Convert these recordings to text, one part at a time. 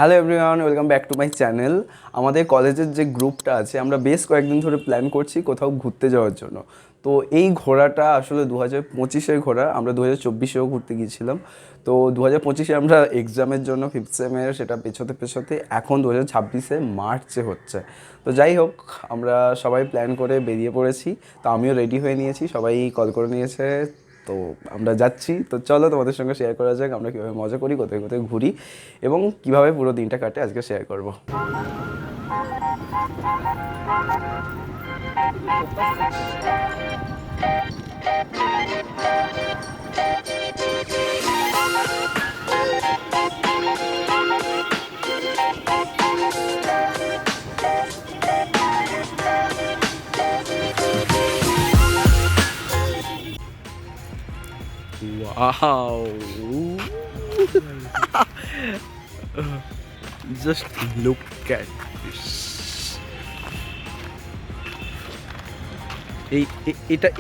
Hello everyone, welcome back to my channel. আমাদের কলেজের যে গ্রুপটা আছে আমরা বেশ কয়েকদিন ধরে প্ল্যান করছি কোথাও ঘুরতে যাওয়ার জন্য। তো এই ঘোরাটা আসলে 2025-এর ঘোরা। আমরা 2024-এও ঘুরতে গিয়েছিলাম। তো 2025-এ আমরা এক্সামের জন্য ফিফথ সেমের সেটা পেছোতে পেছোতে এখন 2026-এ মার্চে হচ্ছে। তো যাই হোক, আমরা সবাই প্ল্যান করে বেরিয়ে পড়েছি। তো আমিও রেডি হয়ে নিয়েছি, সবাই কল করে নিয়েছে। তো আমরা যাচ্ছি। তো চলো তোমাদের সঙ্গে শেয়ার করা যাক আমরা কীভাবে মজা করি, কোথায় কোথায় ঘুরি এবং কীভাবে পুরো দিনটা কাটে আজকে শেয়ার করব। Wow! Just look at this.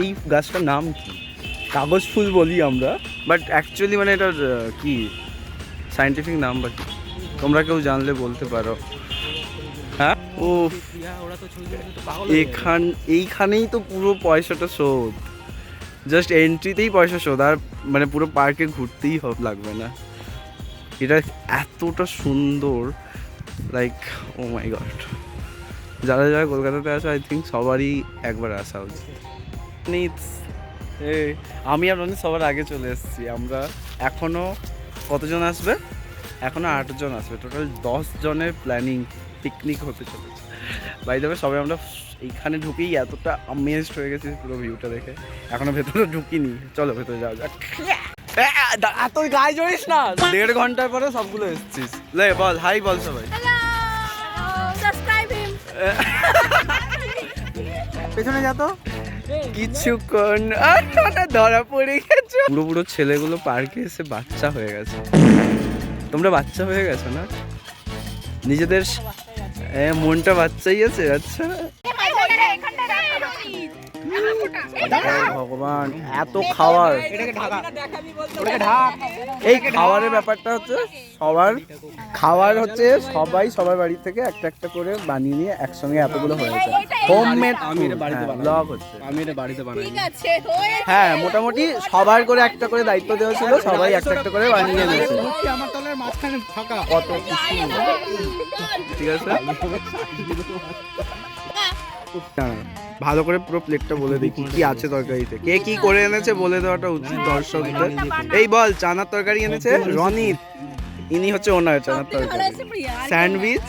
এই গাছটার নাম কি? কাগজ ফুল বলি আমরা, বাট অ্যাকচুয়ালি মানে এটার কি সায়েন্টিফিক নাম বা কি তোমরা কেউ জানলে বলতে পারো। হ্যাঁ, ও এইখানেই তো পুরো পয়সাটা শোধ। জাস্ট এন্ট্রিতেই পয়সা শোধ, আর মানে পুরো পার্কে ঘুরতেই লাগবে না। এটা এতটা সুন্দর, লাইক ও মাই গড। যারা যারা কলকাতাতে আসে আই থিঙ্ক সবারই একবার আসা উচিত। আমি আর অনেক সবার আগে চলে এসেছি। আমরা এখনও কতজন আসবে? এখনও 8 জন আসবে। টোটাল 10 জনের প্ল্যানিং পিকনিক হতে চলেছে। বাই দ্য ওয়ে, সবাই আমরা এইখানে ঢুকেই এতটা আমেজড হয়ে গেছি পুরো ভিউটা দেখে। এখনো ভেতরে ঢুকিনি, চলো ভেতরে যাওয়া যাক। এত গায়ে জড়িস না, 1.5 ঘন্টার পরে সবগুলো এসেছিস। লে বল হাই, বল সবাই। পেছনে যা তো কিছুক্ষণ ধরা পড়ে গেছে। পুরো পুরো ছেলেগুলো পার্কে এসে বাচ্চা হয়ে গেছে। তোমরা বাচ্চা হয়ে গেছো না? নিজেদের মনটা বাচ্চাই আছে। আচ্ছা ভগবান, এত খাবার। এই খাবারের ব্যাপারটা হচ্ছে সবার খাবার হচ্ছে সবাই সবার বাড়ি থেকে একটা একটা করে বানিয়ে নিয়ে একসঙ্গে এতগুলো হয়েছে। হোমমেড ব্লগ হচ্ছে, আমি এটা বাড়িতে বানাই। হ্যাঁ, মোটামুটি সবার করে একটা করে দায়িত্ব দেওয়া ছিল, সবাই একটা একটা করে বানিয়ে নিয়েছে। আমার তলার মাঝখানে ফাঁকা কত কিছু। ঠিক আছে, ভালো করে পুরো প্লেটটা বলে দিই কি কি আছে তরকারিতে, কে কি করে এনেছে বলে দেওয়াটা উচিত দর্শকদের। এই বল, চানার তরকারি এনেছে রনিত, ইনি হচ্ছে ওনার চানার তরকারি। স্যান্ডউইচ,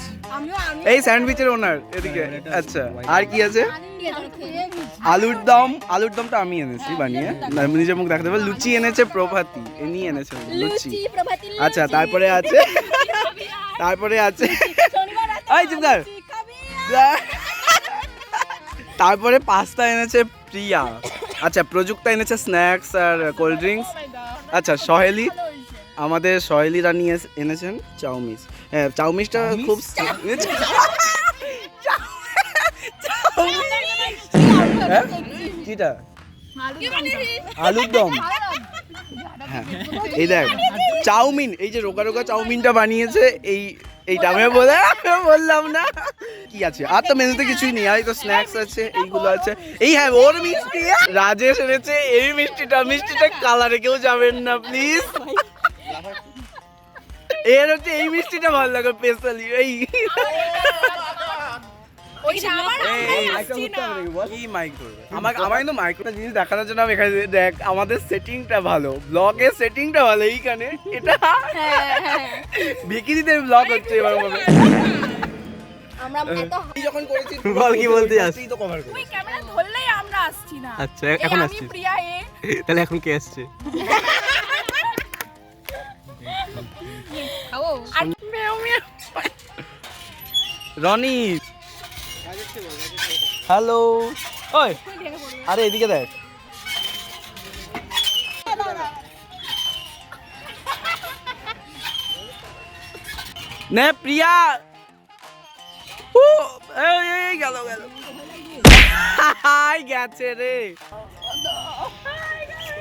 এই স্যান্ডউইচের ওনার এদিকে। আচ্ছা, আর কি আছে? আলুর দমটা আমি এনেছি বানিয়ে, নিজের মুখ দেখাতে পারবো। লুচি এনেছে প্রভাতী, ইনি এনেছে লুচি। আচ্ছা, তারপরে আছে এই চিন্তার। তারপরে পাস্তা এনেছে প্রিয়া। আচ্ছা, প্রযুক্তা এনেছে স্ন্যাক্স আর কোল্ড ড্রিঙ্কস। আচ্ছা, সহেলি, আমাদের সহেলি রানী এনেছেন চাউমিস। হ্যাঁ, চাউমিসটা খুব কিটা আলুর দম। হ্যাঁ, এই দেখ চাউমিন, এই যে রোগা রোগা চাউমিনটা বানিয়েছে এইটা আমি বললাম না কি আছে। আর তো মেনুতে কিছুই নেই, আর তো স্ন্যাক্স আছে, এইগুলো আছে। এই হ্যাঁ, ওর মিষ্টি রাজেশ এনেছে এই মিষ্টিটা কালারে কেউ যাবেন না প্লিজ। এর হচ্ছে এই মিষ্টিটা ভালো লাগে স্পেশালি। এই আমার কিন্তু মাইক্রোটা জিনিস দেখানোর জন্য আমি এখানে দেখ, আমাদের সেটিংটা ভালো, ব্লগের সেটিংটা ভালো এইখানে। এটা ভিকিরিদের ব্লগ হচ্ছে এবার বল কি বলতে আসছি তো কভার করি। ক্যামেরা ধরলেই আমরা আসছি না। আচ্ছা, এখন আসছি তাহলে। এখন কে আসছে? রনি, হ্যালো। ওই আরে এদিকে দেখ। নে প্রিয়া, গেল গেছে রে।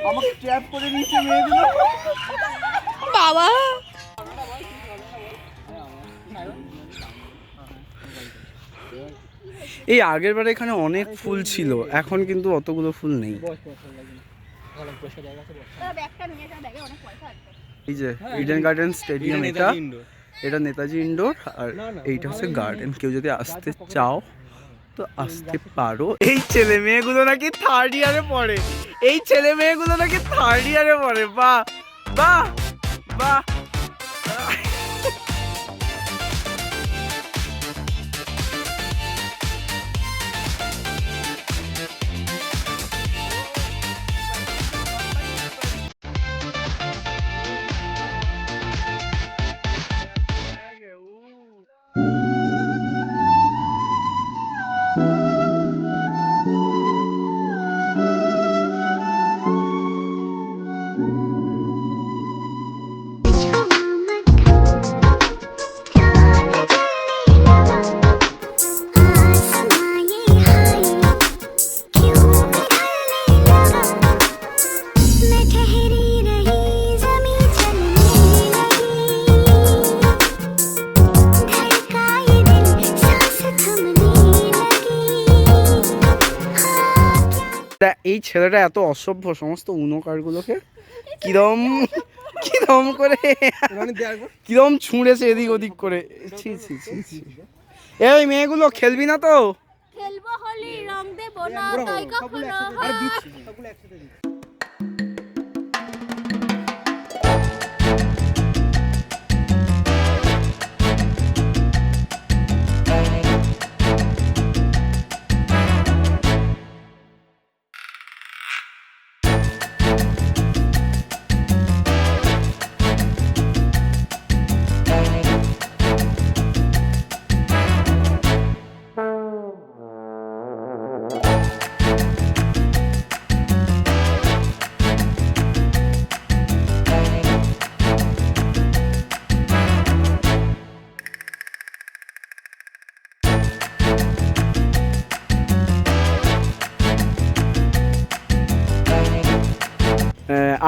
আমাকে ট্র্যাপ করে নিয়েছে মেয়েগুলো। বাবা এই আগের বারে এখানে অনেক ফুল ছিল, এখন কিন্তু অতগুলো ফুল নেই। এই যে ইডেন গার্ডেন স্টেডিয়াম, এটা নেতাজি ইনডোর, আর এইটা হচ্ছে গার্ডেন। কেউ যদি আসতে চাও তো আসতে পারো। এই ছেলে মেয়েগুলো নাকি থার্ড ইয়ারে পড়ে, এই ছেলে মেয়েগুলো নাকি থার্ড ইয়ারে পড়ে। বাহ বাহ বাহ। এই ছেলেটা এত অসভ্য, সমস্ত উনো কার্ডগুলোকে কিরম কিরম করে কিরম ছুঁড়েছে এদিক ওদিক করে। ছি ছি ছি ছি। এই মেয়েগুলো খেলবি না তো? খেলবো হোলি, রং দেব না তাই কখনো হয়।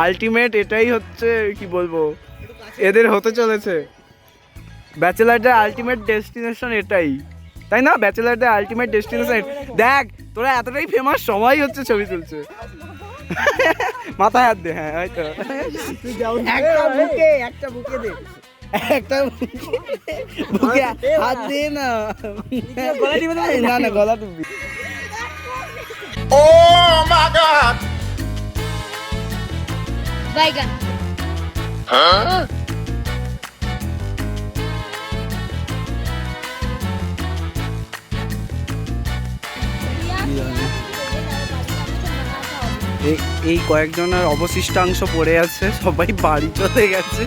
আলটিমেট এটাই হচ্ছে, কি বলবো, এদের হতে চলেছে ব্যাচেলারদের আলটিমেট ডেস্টিনেশন এটাই, তাই না? ব্যাচেলারদের আলটিমেট ডেস্টিনেশন। দেখ তোরা এতটাই ফেমাস, সবাই হচ্ছে ছবি তুলছে। মাথায় হাত দে। হ্যাঁ হয়তো একটা বুকে দে, একটা বুকে হাত দে না, না না গলা টুপি। Oh my God! বাইগান। Huh? এই কয়েকজনের অবশিষ্টাংশ পড়ে আছে, সবাই বাড়ি চলে গেছে।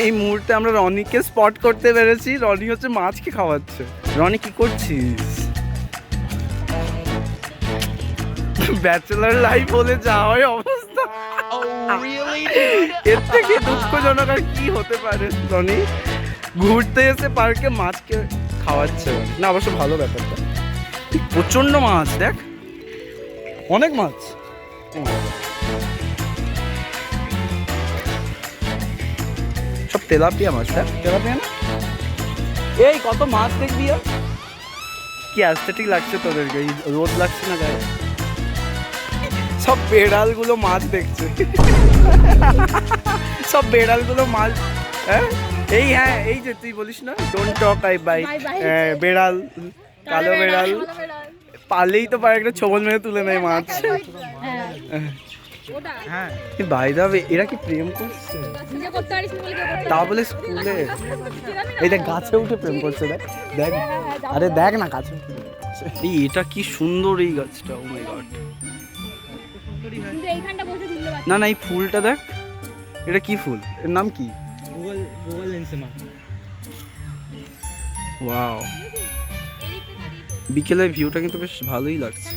এই মুহূর্তে আমরা রনিকে স্পট করতে পেরেছি। রনি হচ্ছে মাছকে খাওয়াচ্ছে। রনি কি করছিস? ব্যাচেলার লাইফ হলে যা হয় অবস্থা, এর থেকে দুঃখজনক আর কি হতে পারে? রনি ঘুরতে এসে পার্কে মাছকে খাওয়াচ্ছে না, অবশ্য ভালো ব্যাপারটা। প্রচন্ড মাছ, দেখ অনেক মাছ। সব তেলাপিয়া মাছ, দেখ তেলাপিয়া না। এই কত মাছ দেখবি, আর কি অ্যাস্থেটিক লাগছে তোদেরকে, রোদ লাগছে না গায়ে? সব বেড়ালগুলো মাছ দেখছে, সব বেড়ালগুলো মাছ। হ্যাঁ এই, হ্যাঁ এই যে তুই বলিস না ডোন্ট টক আই বাই, বেড়াল, কালো বেড়াল পারলেই তো পারে একটা ছোবল মেরে তুলে নেয় মাছ। ভাই দাবে এরা কি প্রেম করছে? তা বলে স্কুলে এই দেখ গাছে উঠে প্রেম করছে, দেখ দেখ, আরে দেখ না গাছে উঠে। এই এটা কি সুন্দর এই গাছটা, ও মাই গড। না না এই ফুলটা দেখ, এটা কি ফুল, এর নাম কি? ওয়াও, বিকেলের ভিউটা কিন্তু বেশ ভালোই লাগছে।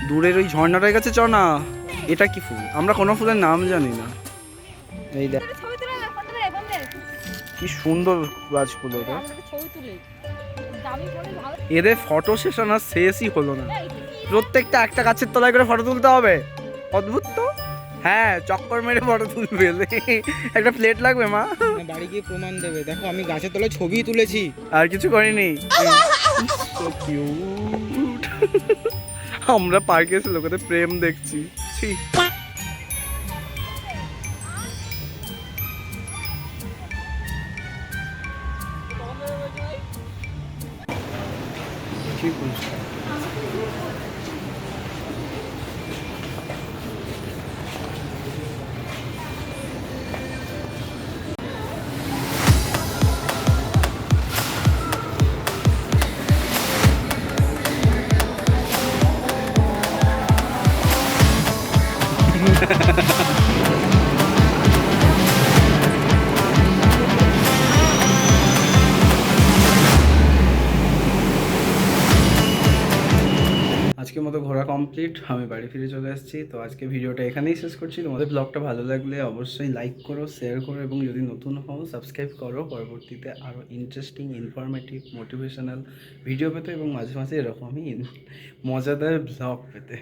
দূরের ওই ঝর্ণাটার কাছে চ না। এটা কি ফুল? আমরা কোনো ফুলের নাম জানি না। এই দেখ কি সুন্দর গাছগুলো, এদের ফটো সেশন আর শেষই হলো না। প্রত্যেকটা একটা গাছের তলায় করে ফটো তুলতে হবে, অদ্ভুত তো। হ্যাঁ চক্কর মেরে ফটো তুলবে। একটা প্লেট লাগবে মা? না, বাড়ি গিয়ে প্রমাণ দেবে। দেখো আমি গাছের তলায় ছবি তুলেছি। আর কিছু করিনি। So cute. আমরা পার্কে এসে লোকেদের প্রেম দেখছি। ছি। কি বলছো? আজকের মতো ঘোরা কমপ্লিট, আমি বাড়ি ফিরে চলে এসেছি। তো আজকে ভিডিওটা এখানেই শেষ করছি। তোমাদের ব্লগটা ভালো লাগলে অবশ্যই লাইক করো, শেয়ার করো এবং যদি নতুন হও সাবস্ক্রাইব করো পরবর্তীতে আরও ইন্টারেস্টিং, ইনফরমেটিভ, মোটিভেশনাল ভিডিও পেতে এবং মাঝে মাঝে এরকমই মজাদার ব্লগ পেতে।